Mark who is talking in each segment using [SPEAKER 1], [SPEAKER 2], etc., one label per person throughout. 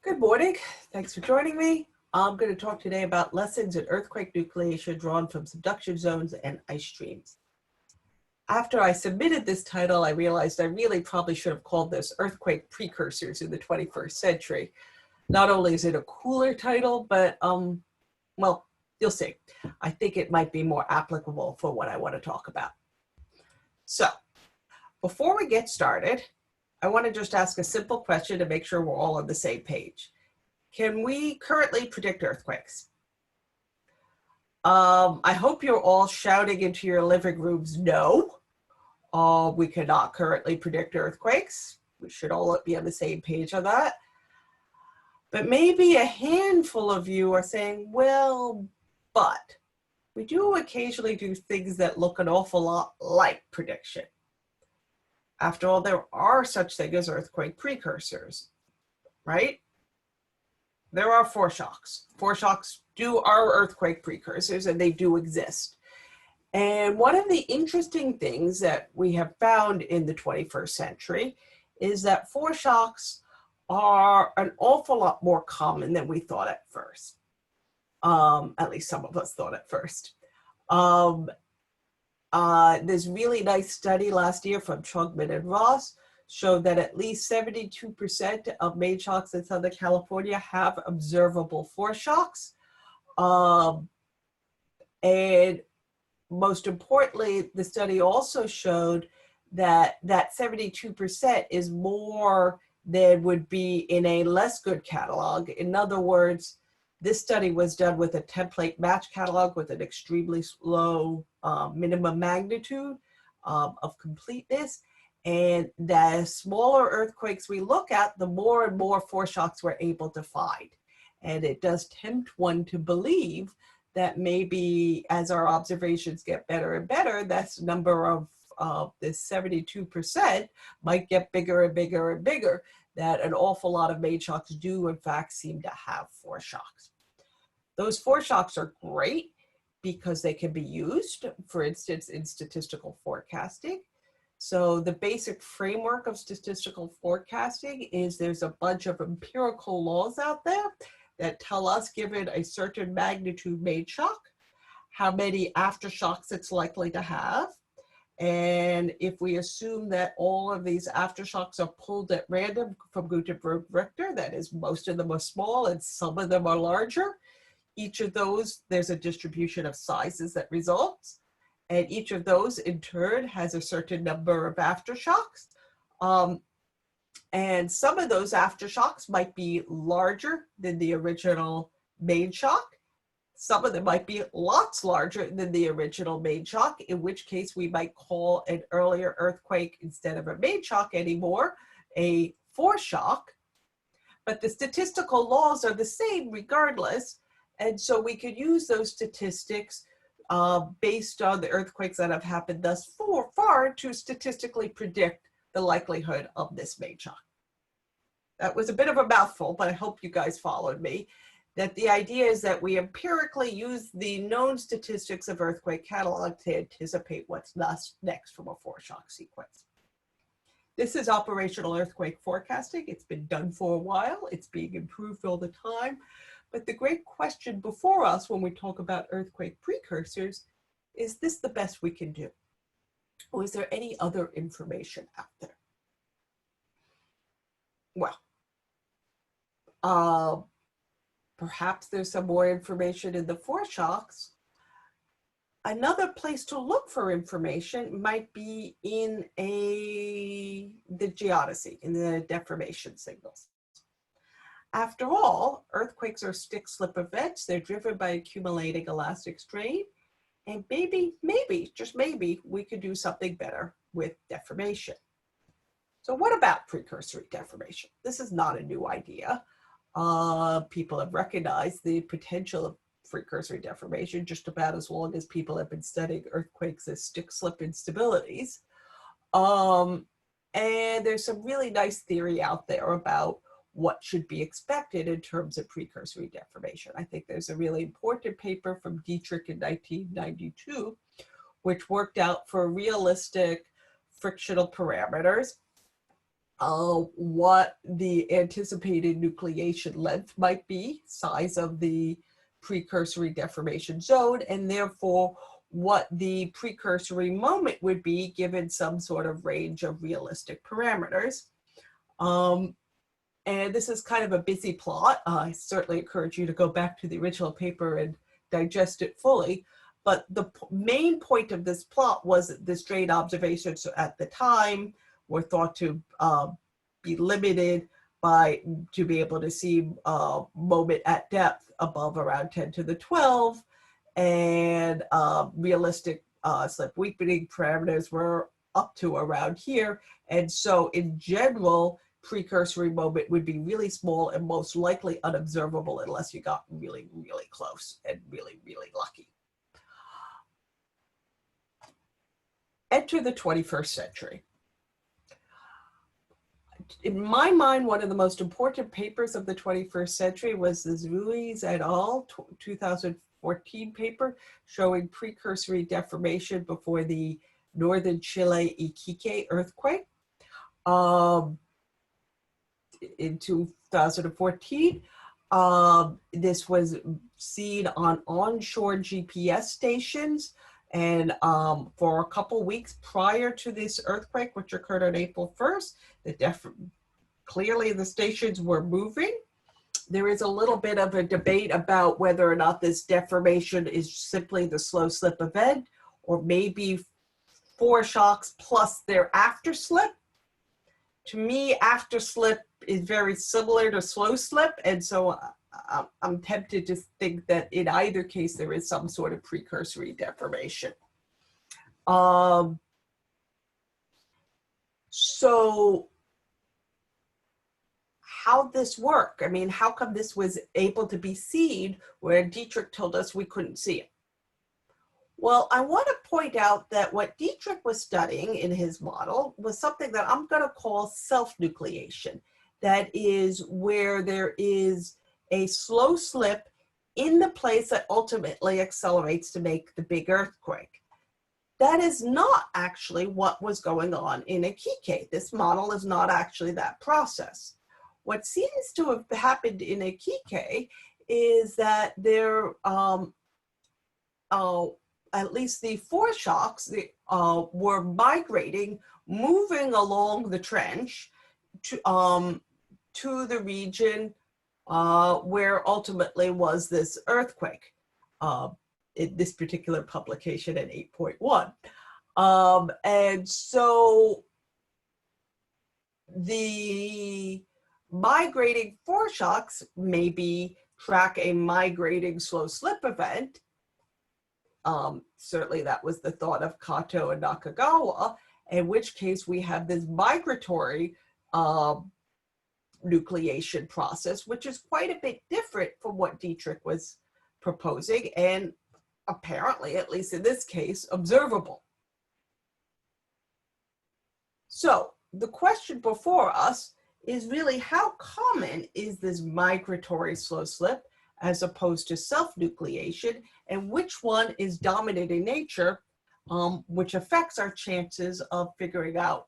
[SPEAKER 1] Good morning. Thanks for joining me. I'm going to talk today about lessons in earthquake nucleation drawn from subduction zones and ice streams. After I submitted this title, I realized I really probably should have called this Earthquake Precursors in the 21st Century. Not only is it a cooler title, but well, you'll see. I think it might be more applicable for what I want to talk about. So, before we get started, I want to just ask a simple question to make sure we're all on the same page. Can we currently predict earthquakes? I hope you're all shouting into your living rooms, no. We cannot currently predict earthquakes. We should all be on the same page on that. But maybe a handful of you are saying, well, but we do occasionally do things that look an awful lot like prediction. After all, there are such things as earthquake precursors, right? There are foreshocks. Foreshocks are earthquake precursors, and they do exist. And one of the interesting things that we have found in the 21st century is that foreshocks are an awful lot more common than we thought at first. At least some of us thought at first. This really nice study last year from Trugman and Ross showed that at least 72% of main shocks in Southern California have observable foreshocks. And most importantly, the study also showed that that 72% is more than would be in a less good catalog. In other words, this study was done with a template match catalog with an extremely low minimum magnitude of completeness. And the smaller earthquakes we look at, the more and more foreshocks we're able to find. And it does tempt one to believe that maybe as our observations get better and better, that number of this 72% might get bigger and bigger and bigger, that an awful lot of main shocks do in fact seem to have foreshocks. Those foreshocks are great because they can be used, for instance, in statistical forecasting. So the basic framework of statistical forecasting is there's a bunch of empirical laws out there that tell us, given a certain magnitude main shock, how many aftershocks it's likely to have. And if we assume that all of these aftershocks are pulled at random from Gutenberg Richter, that is, most of them are small and some of them are larger, each of those, there's a distribution of sizes that results. And each of those in turn has a certain number of aftershocks. And some of those aftershocks might be larger than the original main shock. Some of them might be lots larger than the original main shock, in which case we might call an earlier earthquake, instead of a main shock anymore, a foreshock. But the statistical laws are the same regardless. And so we could use those statistics based on the earthquakes that have happened thus far to statistically predict the likelihood of this main shock. That was a bit of a mouthful, but I hope you guys followed me. That the idea is that we empirically use the known statistics of earthquake catalog to anticipate what's next from a foreshock sequence. This is operational earthquake forecasting. It's been done for a while. It's being improved all the time. But the great question before us when we talk about earthquake precursors, is this the best we can do? Or is there any other information out there? Well, perhaps there's some more information in the foreshocks. Another place to look for information might be in the geodesy, in the deformation signals. After all, earthquakes are stick-slip events. They're driven by accumulating elastic strain. And maybe, just maybe, we could do something better with deformation. So what about precursory deformation? This is not a new idea. People have recognized the potential of precursory deformation just about as long as people have been studying earthquakes as stick-slip instabilities. And there's some really nice theory out there about what should be expected in terms of precursory deformation. I think there's a really important paper from Dietrich in 1992, which worked out for realistic frictional parameters what the anticipated nucleation length might be, size of the precursory deformation zone, and therefore what the precursory moment would be given some sort of range of realistic parameters. And this is kind of a busy plot. I certainly encourage you to go back to the original paper and digest it fully. But the main point of this plot was that the strain observations at the time were thought to be limited to be able to see moment at depth above around 10 to the 12, and realistic slip weakening parameters were up to around here. And so in general, precursory moment would be really small and most likely unobservable unless you got really, really close and really, really lucky. Enter the 21st century. In my mind, one of the most important papers of the 21st century was the Ruiz et al. 2014 paper showing precursory deformation before the northern Chile Iquique earthquake. In 2014, this was seen on onshore GPS stations, and for a couple weeks prior to this earthquake, which occurred on April 1st, clearly the stations were moving. There is a little bit of a debate about whether or not this deformation is simply the slow slip event, or maybe foreshocks plus their after slip. To me, after slip is very similar to slow slip, and so I'm tempted to think that in either case there is some sort of precursory deformation. So how'd this work? I mean, how come this was able to be seen where Dietrich told us we couldn't see it? Well, I want to point out that what Dietrich was studying in his model was something that I'm going to call self-nucleation. That is where there is a slow slip in the place that ultimately accelerates to make the big earthquake. That is not actually what was going on in Iquique. This model is not actually that process. What seems to have happened in Iquique is that there, at least the foreshocks were migrating, moving along the trench to the region where ultimately was this earthquake, in this particular publication at 8.1. And so the migrating foreshocks maybe track a migrating slow slip event. Certainly that was the thought of Kato and Nakagawa, in which case we have this migratory nucleation process, which is quite a bit different from what Dietrich was proposing, and apparently, at least in this case, observable. So the question before us is really how common is this migratory slow slip as opposed to self-nucleation, and which one is dominant in nature, which affects our chances of figuring out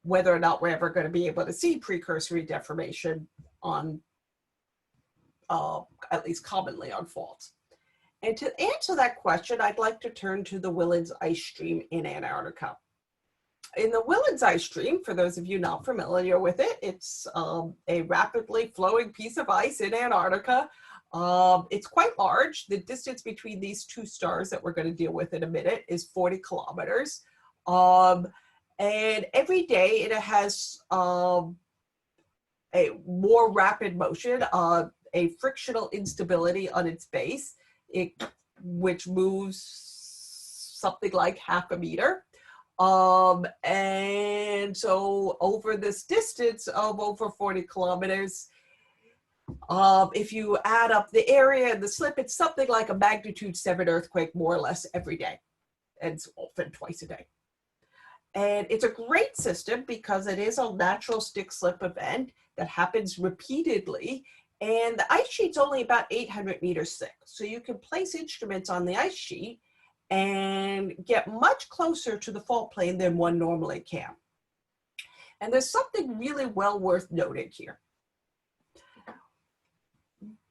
[SPEAKER 1] whether or not we're ever going to be able to see precursory deformation on, at least commonly on faults. And to answer that question, I'd like to turn to the Willans ice stream in Antarctica. In the Willans ice stream, for those of you not familiar with it, it's a rapidly flowing piece of ice in Antarctica. It's quite large. The distance between these two stars that we're going to deal with in a minute is 40 kilometers. And every day it has a more rapid motion, a frictional instability on its base, which moves something like half a meter. And so over this distance of over 40 kilometers, if you add up the area and the slip, it's something like a magnitude 7 earthquake more or less every day. And it's often twice a day. And it's a great system because it is a natural stick slip event that happens repeatedly. And the ice sheet's only about 800 meters thick. So you can place instruments on the ice sheet and get much closer to the fault plane than one normally can. And there's something really well worth noting here.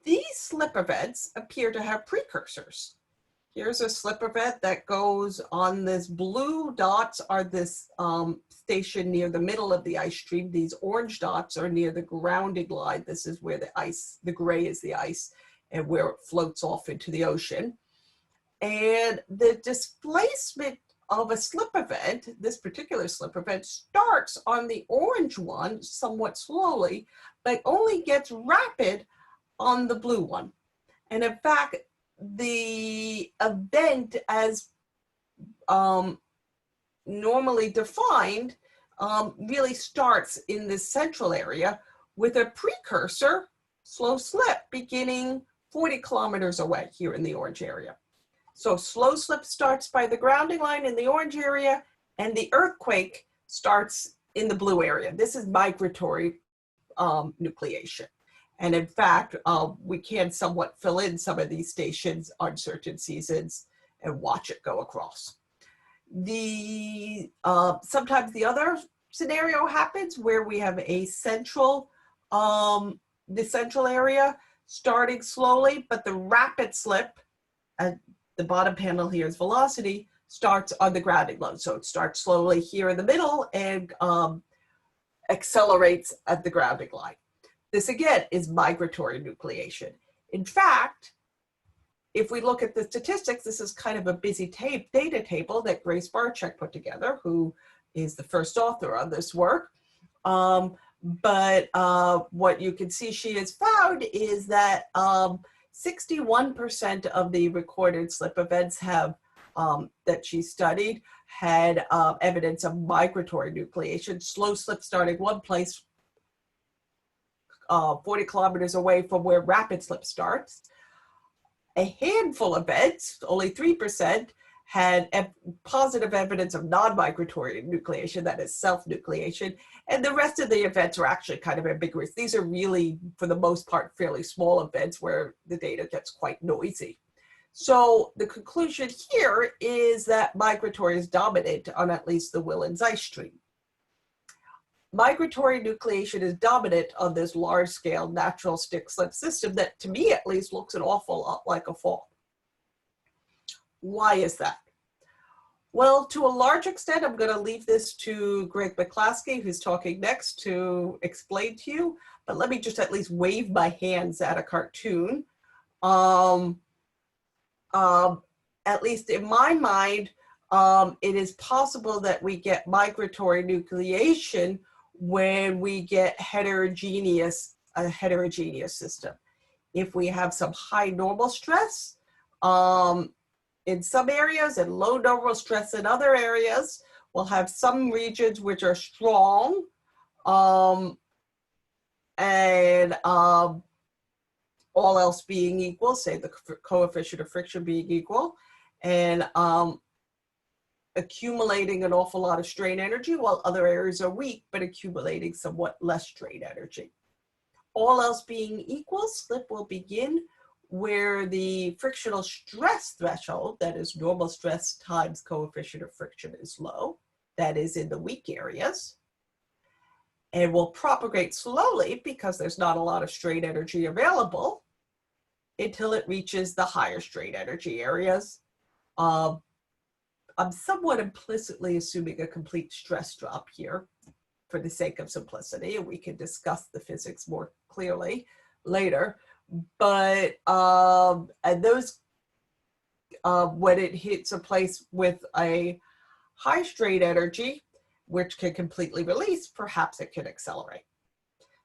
[SPEAKER 1] These slip events appear to have precursors. Here's a slip event that goes on this blue dots are this station near the middle of the ice stream. These orange dots are near the grounding line. This is where the ice, the gray is the ice, and where it floats off into the ocean. And the displacement of a slip event, this particular slip event, starts on the orange one somewhat slowly, but only gets rapid on the blue one. And in fact, the event as normally defined really starts in this central area with a precursor slow slip beginning 40 kilometers away here in the orange area. So slow slip starts by the grounding line in the orange area, and the earthquake starts in the blue area. This is migratory nucleation. And in fact, we can somewhat fill in some of these stations on certain seasons and watch it go across. Sometimes the other scenario happens where we have a central, the central area starting slowly, but the rapid slip, at the bottom panel here is velocity, starts on the grounding line. So it starts slowly here in the middle and accelerates at the grounding line. This again is migratory nucleation. In fact, if we look at the statistics, this is kind of a busy data table that Grace Barczyk put together, who is the first author on this work. But what you can see she has found is that 61% of the recorded slip events have that she studied had evidence of migratory nucleation. Slow slip starting one place 40 kilometers away from where rapid slip starts. A handful of events, only 3%, had positive evidence of non-migratory nucleation, that is self-nucleation, and the rest of the events are actually kind of ambiguous. These are really, for the most part, fairly small events where the data gets quite noisy. So the conclusion here is that migratory is dominant on at least the Whillans ice stream. Migratory nucleation is dominant on this large-scale natural stick-slip system that, to me at least, looks an awful lot like a fault. Why is that? Well, to a large extent, I'm going to leave this to Greg McClaskey, who's talking next, to explain to you, but let me just at least wave my hands at a cartoon. At least in my mind, it is possible that we get migratory nucleation when we get a heterogeneous system. If we have some high normal stress in some areas and low normal stress in other areas, we'll have some regions which are strong and all else being equal, say the coefficient of friction being equal, and accumulating an awful lot of strain energy, while other areas are weak, but accumulating somewhat less strain energy. All else being equal, slip will begin where the frictional stress threshold, that is normal stress times coefficient of friction, is low, that is in the weak areas, and will propagate slowly because there's not a lot of strain energy available until it reaches the higher strain energy areas. I'm somewhat implicitly assuming a complete stress drop here for the sake of simplicity, and we can discuss the physics more clearly later. But and those, when it hits a place with a high strain energy, which can completely release, perhaps it can accelerate.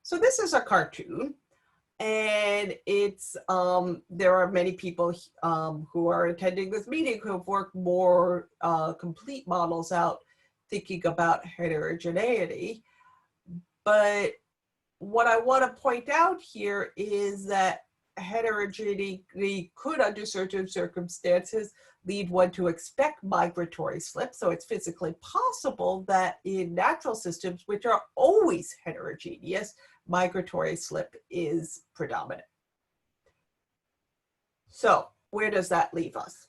[SPEAKER 1] So this is a cartoon. And it's, there are many people who are attending this meeting who have worked more complete models out thinking about heterogeneity. But what I want to point out here is that heterogeneity could, under certain circumstances, lead one to expect migratory slip. So it's physically possible that in natural systems, which are always heterogeneous, migratory slip is predominant. So where does that leave us?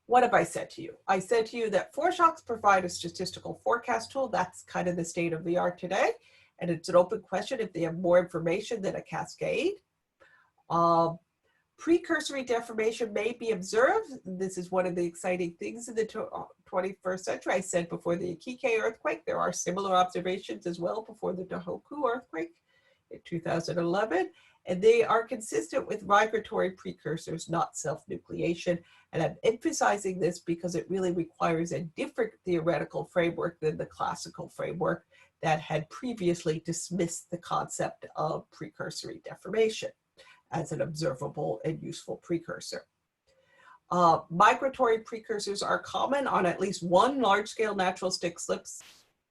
[SPEAKER 1] what have I said to you? I said to you that foreshocks provide a statistical forecast tool. That's kind of the state of the art today. And it's an open question if they have more information than a cascade. Precursory deformation may be observed. This is one of the exciting things in the 21st century. I said before the Iquique earthquake, there are similar observations as well before the Tohoku earthquake in 2011. And they are consistent with migratory precursors, not self-nucleation. And I'm emphasizing this because it really requires a different theoretical framework than the classical framework that had previously dismissed the concept of precursory deformation as an observable and useful precursor. Migratory precursors are common on at least one large-scale natural stick slip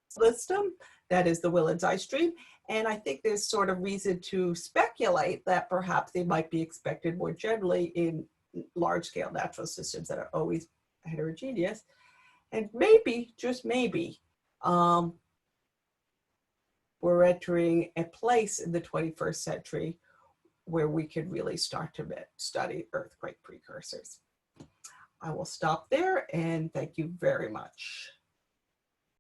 [SPEAKER 1] system, that is the Willard's ice stream. And I think there's sort of reason to speculate that perhaps they might be expected more generally in large-scale natural systems that are always heterogeneous. And maybe, just maybe, we're entering a place in the 21st century where we can really start to study earthquake precursors. I will stop there and thank you very much.